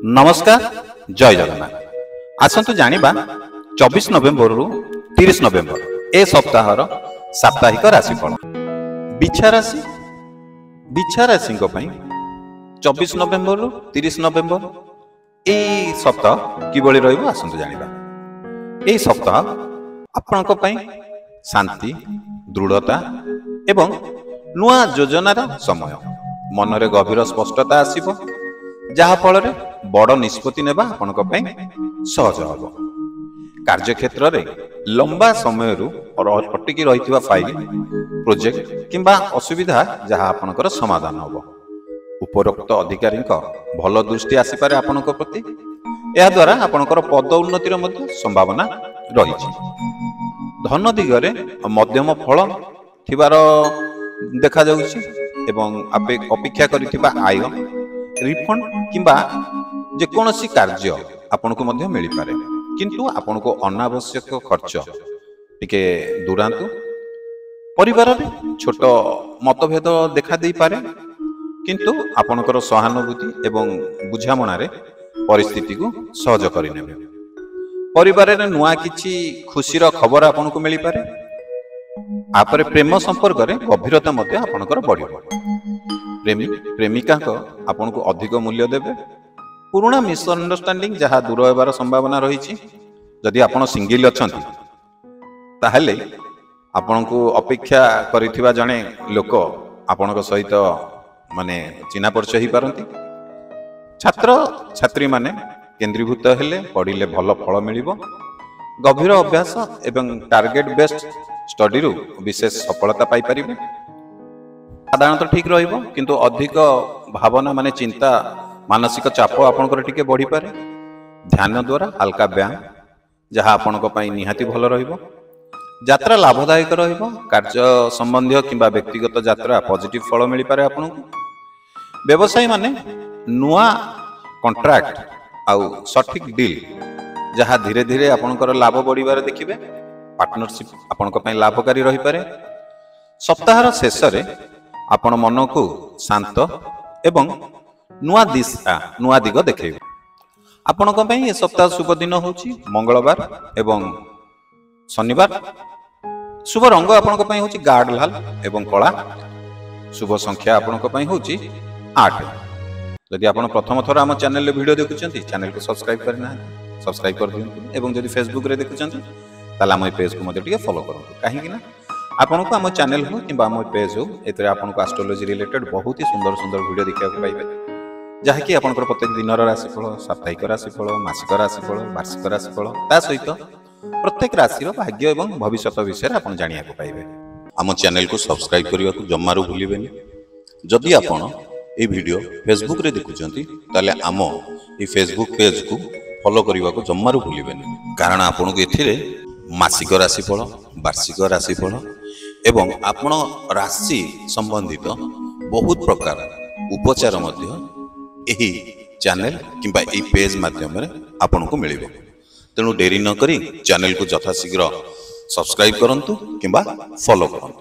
नमस्कार जय जगन्नाथ। आसतु जानिबा 24 नवेम्बर रु 30 नवेम्बर ए सप्ताहर साप्ताहिक राशिफल। बिछा राशि 24 नवेम्बर रु 30 नवेम्बर ए सप्ताह किबळी रहइबो आसतु जानिबा। ए सप्ताह आपनक पई शांति, दृढ़ता एवं नुआ योजनार समय। मनरे गभीर स्पष्टता आसीबो, जहा फल बड़ निष्पत्ति नेबा आपनक पई सहज हबो। कार्य क्षेत्र रे लंबा समय अटकी रहिथिबा फाइल, प्रोजेक्ट किंबा असुविधा जहा आपनकर समाधान हबो। उपरोक्त अधिकारी भल दृष्टि आसी पारे आपनक प्रति। या द्वारा आपनकर पद उन्नतिर मध्ये संभावना रहिछि। धन दिगरे मध्यम फल थिबार देखा जाउछि एवं अपेक्षा करिथिबा आय, रिफंड किंबा जे कोनोसी कार्य आपनको मध्ये मिली पारे, किंतु आपनको अनावश्यक खर्च टिके दुरांतु। परिवार रे छोट मतभेद देखा देई पारे, किंतु आपनकर सहानुभूति एवं बुझामणा रे परिस्थिति को सहज करि नेबे। परिवार रे नुआ किछि खुशीर खबर आपनको मिली पारे। आपरे प्रेम संपर्क रे गभीरता मध्ये आपनकर बढ़िबो। प्रेमी प्रेमिका को आपनको अधिक मूल्य देबे। पुराना मिसअंडरस्टैंडिंग जहाँ दूर होबार संभावना रही। जदि आपण सिंगल अछंती ताहले आपनको अपेक्षा करिथिबा जणे लोक आपनक सहित माने चिन्हा परिचय ही पारंती। छात्र छात्री माने केंद्रीभूत हेले पढ़िले भल फल मिलिबो। गभीर अभ्यास एवं टार्गेट बेस्ड स्टडी रु विशेष सफलता पाई परिबे। साधारणतः ठीक रहिबो, किंतु अधिक भावना माने चिंता, मानसिक चाप आपनकर टिके बढ़ी पारे। ध्यान द्वारा हल्का व्यायाम जहाँ आपनक पई निहाती भल रहिबो। यात्रा लाभदायक रहिबो। कार्य संबंधी किंबा व्यक्तिगत यात्रा पॉजिटिव फल मिली पारे आपनकु। व्यवसायी माने नुआ कॉन्ट्रैक्ट आउ सठिक डील जहाँ धीरे धीरे आपनकर लाभ बढ़िबार देखिबे। पार्टनरशिप आपनक पई लाभकारी रहि पारे। सप्ताहर शेष रे आपण मन को शांत एवं नुआ दिग देखैबे। आपनक पई ए सप्ताह शुभ दिन होची मंगलवार एवं शनिवार। शुभ रंग आपनक पई होची गाढ़ लाल एवं कला। शुभ संख्या आपनक पई होची 8। यदि आपण प्रथम थर आम चैनल वीडियो देखुचंती, चैनल को सब्सक्राइब करना, सब्सक्राइब कर दियंतु। एवं यदि फेसबुक रे देखुचंती ताला हम पेज को मध्ये टिके फॉलो करंतु। काहे ना आपनको आम चैनल हो कि आम पेज हो एतरे आपनको एस्ट्रोलॉजी रिलेटेड बहुत ही सुंदर सुंदर वीडियो देखा पाइबे, जहाँकि आपनकर प्रत्येक दिन राशिफल, साप्ताहिक राशिफल, मासिक राशिफल, वार्षिक राशिफल, ता सहित प्रत्येक राशि भाग्य एवं भविष्य विषय आपन जानिया को पाइबे। आम चैनल को सब्सक्राइब करने को जम्मारू भूलिबेनी। जदि आपन ए वीडियो फेसबुक रे देखुचंती ताले आम ए फेसबुक पेज को फॉलो करने को जम्मारू भूलिबेनी, कारण आपनको एथिरे मासिक राशिफल, वार्षिक राशिफल एवं आपण राशि संबंधित बहुत प्रकार उपचार मध्य एही चैनल किंबा एही पेज माध्यम रे आपनको मिलिबो। तेणु डेरी न करी चैनल को यथाशीघ्र सब्सक्राइब करंतु किंबा फॉलो करंतु।